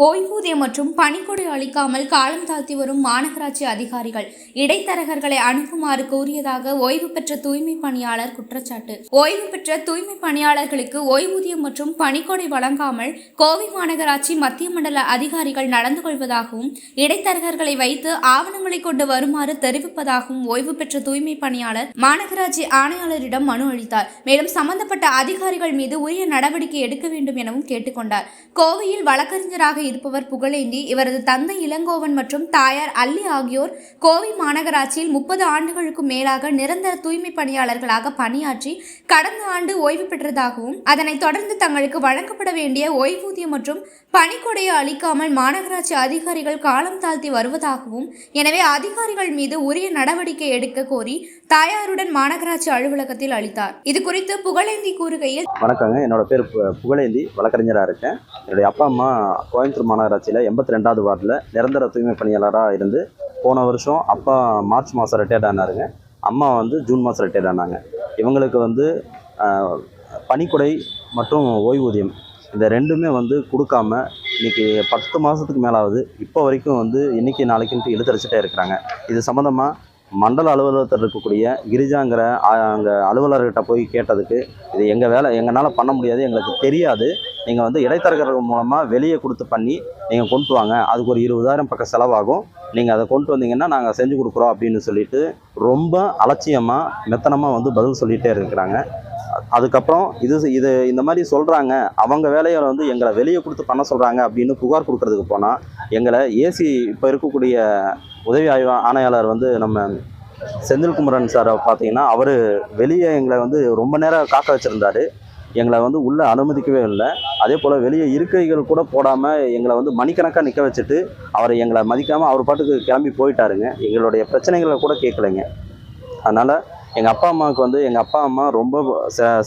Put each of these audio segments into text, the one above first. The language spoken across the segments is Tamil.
ஓய்வூதியம் மற்றும் பணிக்கொடை அளிக்காமல் காலம் தாழ்த்தி வரும் மாநகராட்சி அதிகாரிகள் இடைத்தரகர்களை அனுப்புமாறு கூறியதாக ஓய்வு பெற்ற தூய்மை பணியாளர் குற்றச்சாட்டு. ஓய்வு பெற்ற தூய்மை பணியாளர்களுக்கு ஓய்வூதியம் மற்றும் பணிக்கொடை வழங்காமல் கோவை மாநகராட்சி மத்திய மண்டல அதிகாரிகள் நடந்து கொள்வதாகவும் இடைத்தரகர்களை வைத்து ஆவணங்களை கொண்டு வருமாறு தெரிவிப்பதாகவும் ஓய்வு பெற்ற தூய்மை பணியாளர் மாநகராட்சி ஆணையாளரிடம் மனு அளித்தார். மேலும் சம்பந்தப்பட்ட அதிகாரிகள் மீது உரிய நடவடிக்கை எடுக்க வேண்டும் எனவும் கேட்டுக்கொண்டார். கோவையில் வழக்கறிஞராக இருப்பவர் புகழேந்தி. இவரது தந்தை இளங்கோவன் மற்றும் தாயார் அல்லி ஆகியோர் கோவை மாநகராட்சியில் 30 ஆண்டுகளுக்கு மேலாக நிரந்தர தூய்மை பணியாளர்களாக பணியாற்றி கடந்த ஆண்டு ஓய்வு பெற்றதாகவும் அதனைத் தொடர்ந்து தங்களுக்கு வழங்கப்பட வேண்டிய ஓய்வூதியம் மற்றும் பணிக்கொடையை அளிக்காமல் மாநகராட்சி அதிகாரிகள் காலம் தாழ்த்தி வருவதாகவும் எனவே அதிகாரிகள் மீது உரிய நடவடிக்கை எடுக்க கோரி தாயாருடன் மாநகராட்சி அலுவலகத்தில் அளித்தார். இது குறித்து புகழேந்தி கூறுகையில், வணக்கங்க, என்னோட பேர் புகழேந்தி, வழக்கறிஞராக இருக்கேன். என்னுடைய அப்பா அம்மா கோயம்புத்தூர் மாநகராட்சியில் 82வது வார்டில் நிரந்தர தூய்மை பணியாளராக இருந்து போன வருஷம் அப்பா மார்ச் மாதம் ரிட்டையர்ட் ஆனாருங்க. அம்மா ஜூன் மாதம் ரிட்டையர்ட் ஆனாங்க. இவங்களுக்கு பணிக்கொடை மற்றும் ஓய்வூதியம் இந்த ரெண்டுமே கொடுக்காம இன்றைக்கி 10 மாதத்துக்கு மேலாவது இப்போ வரைக்கும் இன்றைக்கி நாளைக்குன்ட்டு இழுத்தடிச்சிட்டே இருக்கிறாங்க. இது சம்மந்தமாக மண்டல அலுவலகத்தில் இருக்கக்கூடிய கிரிஜாங்கிற அங்கே அலுவலர்கிட்ட போய் கேட்டதுக்கு, இது எங்கள் வேலை, எங்களால் பண்ண முடியாது, எங்களுக்கு தெரியாது, நீங்கள் இடைத்தரகர்கள் மூலமாக வெளியே கொடுத்து பண்ணி நீங்கள் கொண்டு வாங்க, அதுக்கு ஒரு 20,000 பக்கம் செலவாகும், நீங்கள் அதை கொண்டு வந்தீங்கன்னா நாங்கள் செஞ்சு கொடுக்குறோம் அப்படின்னு சொல்லிட்டு ரொம்ப அலட்சியமாக மெத்தனமாக பதில் சொல்லிகிட்டே இருக்கிறாங்க. அதுக்கப்புறம் இது இந்த மாதிரி சொல்கிறாங்க, அவங்க வேலையை எங்களை வெளியே கொடுத்து பண்ண சொல்கிறாங்க அப்படின்னு புகார் கொடுக்கறதுக்கு போனால் எங்களை ஏசி இப்போ இருக்கக்கூடிய உதவி ஆணையாளர் நம்ம செந்தில்குமரன் சாரை பார்த்தீங்கன்னா அவர் வெளியே எங்களை ரொம்ப நேரம் காக்க வச்சுருந்தார். எங்களை உள்ளே அனுமதிக்கவே இல்லை. அதே போல் வெளியே இருக்கைகள் கூட போடாமல் எங்களை மணிக்கணக்காக நிற்க வச்சுட்டு அவரை எங்களை மதிக்காமல் அவர் பாட்டுக்கு கிளம்பி போயிட்டாருங்க. எங்களுடைய பிரச்சனைகளை கூட கேட்கலைங்க. அதனால் எங்கள் அப்பா அம்மாவுக்கு எங்கள் அப்பா அம்மா ரொம்ப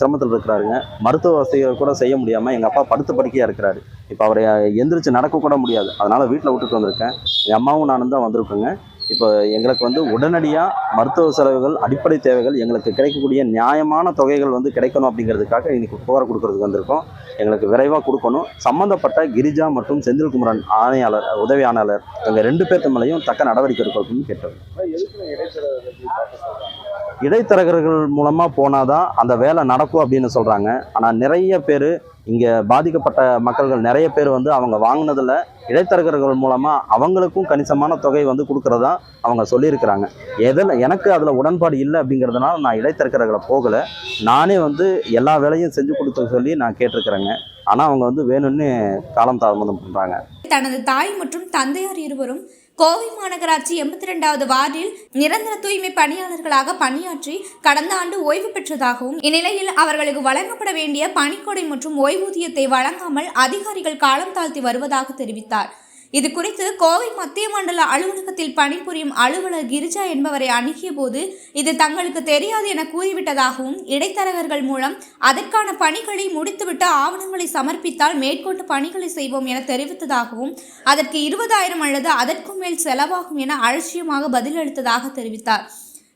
சிரமத்தில் இருக்கிறாருங்க. மருத்துவ வசதிகள் கூட செய்ய முடியாமல் எங்கள் அப்பா படுத்த படுக்கையாக இருக்கிறாரு. இப்போ அவரை எந்திரிச்சு நடக்கக்கூட முடியாது. அதனால் வீட்டில் விட்டுட்டு வந்திருக்கேன். எங்கள் அம்மாவும் நானும் தான் வந்திருக்கோங்க. இப்போ எங்களுக்கு உடனடியாக மருத்துவ செலவுகள், அடிப்படை தேவைகள், எங்களுக்கு கிடைக்கக்கூடிய நியாயமான தொகைகள் கிடைக்கணும் அப்படிங்கிறதுக்காக இன்றைக்கி புகார் கொடுக்கறதுக்கு வந்திருக்கோம். எங்களுக்கு விரைவாக கொடுக்கணும். சம்மந்தப்பட்ட கிரிஜா மற்றும் செந்தில்குமரன் ஆணையாளர், உதவி ஆணையாளர், எங்கள் 2 பேர்த்து மேலேயும் தக்க நடவடிக்கை எடுக்கணும்னு கேட்டோம். இடைத்தரகர்கள் மூலமாக போனால் தான் அந்த வேலை நடக்கும் அப்படின்னு சொல்கிறாங்க. ஆனால் நிறைய பேர் இங்கே பாதிக்கப்பட்ட மக்கள்கள் நிறைய பேர் அவங்க வாங்கினதில் இடைத்தரகர்கள் மூலமாக அவங்களுக்கும் கணிசமான தொகை கொடுக்குறதா அவங்க சொல்லியிருக்கிறாங்க. எனக்கு அதில் உடன்பாடு இல்லை அப்படிங்கிறதுனால நான் இடைத்தரகர்களை போகலை. நானே எல்லா வேலையும் செஞ்சு கொடுத்த சொல்லி நான் கேட்டிருக்கிறேங்க. ஆனால் அவங்க வேணும்னு காலம் தாமதம் பண்ணுறாங்க. தனது தாய் மற்றும் தந்தையார் இருவரும் கோவை மாநகராட்சி 82வது வார்டில் நிரந்தர தூய்மை பணியாளர்களாக பணியாற்றி கடந்த ஆண்டு ஓய்வு பெற்றதாகவும் இந்நிலையில் அவர்களுக்கு வழங்கப்பட வேண்டிய பணிக்கொடை மற்றும் ஓய்வூதியத்தை வழங்காமல் அதிகாரிகள் காலம் தாழ்த்தி வருவதாக தெரிவித்தார். இது குறித்து கோவை மத்திய மண்டல அலுவலகத்தில் பணிபுரியும் அலுவலர் கிரிஜா என்பவரை அணுகிய போது இது தங்களுக்கு தெரியாது என கூறிவிட்டதாகவும் இடைத்தரகர்கள் மூலம் அதற்கான பணிகளை முடித்துவிட்டு ஆவணங்களை சமர்ப்பித்தால் மேற்கொண்டு பணிகளை செய்வோம் என தெரிவித்ததாகவும் அதற்கு 20,000 அல்லது அதற்கும் மேல் செலவாகும் என அலட்சியமாக பதிலளித்ததாக தெரிவித்தார்.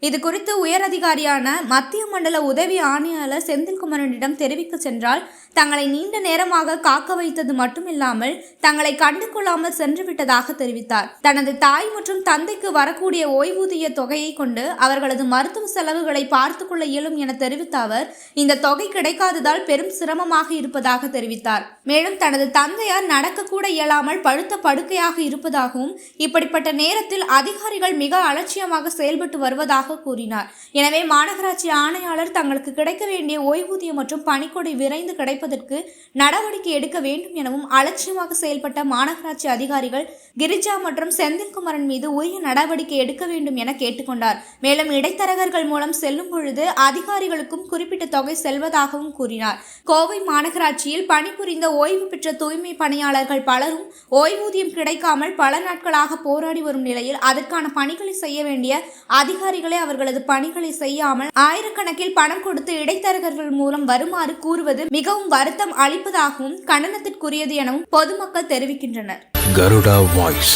இது குறித்து உயரதிகாரியான மத்திய மண்டல உதவி ஆணையாளர் செந்தில்குமரனிடம் தெரிவிக்க சென்றால் தங்களை நீண்ட நேரமாக காக்க வைத்தது மட்டுமில்லாமல் தங்களை கண்டு கொள்ளாமல் சென்று விட்டதாக தெரிவித்தார். தனது தாய் மற்றும் தந்தைக்கு வரக்கூடிய ஓய்வூதிய தொகையை கொண்டு அவர்களது மருத்துவ செலவுகளை பார்த்து கொள்ள இயலும் என தெரிவித்த அவர் இந்த தொகை கிடைக்காததால் பெரும் சிரமமாக இருப்பதாக தெரிவித்தார். மேலும் தனது தந்தையார் நடக்கக்கூட இயலாமல் படுத்த படுக்கையாக இருப்பதாகவும் இப்படிப்பட்ட நேரத்தில் அதிகாரிகள் மிக அலட்சியமாக செயல்பட்டு வருவதாக கூறினார். எனவே மாநகராட்சி ஆணையாளர் தங்களுக்கு கிடைக்க வேண்டிய ஓய்வூதியம் மற்றும் பணிக்கொடை விரைந்து கிடைப்பதற்கு நடவடிக்கை எடுக்க வேண்டும் எனவும் அலட்சியமாக செயல்பட்ட மாநகராட்சி அதிகாரிகள் கிரிஜா மற்றும் செந்தில்குமரன் மீது உரிய நடவடிக்கை எடுக்க வேண்டும் என கேட்டுக்கொண்டார். மேலும் இடைத்தரகர்கள் மூலம் செல்லும் பொழுது அதிகாரிகளுக்கும் குறிப்பிட்ட தொகை செல்வதாகவும் கூறினார். கோவை மாநகராட்சியில் பணிபுரிந்த ஓய்வு பெற்ற தூய்மை பணியாளர்கள் பலரும் ஓய்வூதியம் கிடைக்காமல் பல நாட்களாக போராடி வரும் நிலையில் அதற்கான பணிகளை செய்ய வேண்டிய அதிகாரிகளை அவர்களது பணிகளை செய்யாமல் ஆயிரக்கணக்கில் பணம் கொடுத்து இடைத்தரகர்கள் மூலம் வருமாறு கூறுவது மிகவும் வருத்தம் அளிப்பதாகவும் கண்டனத்திற்குரியது எனவும் பொதுமக்கள் தெரிவிக்கின்றனர். Garuda Voice.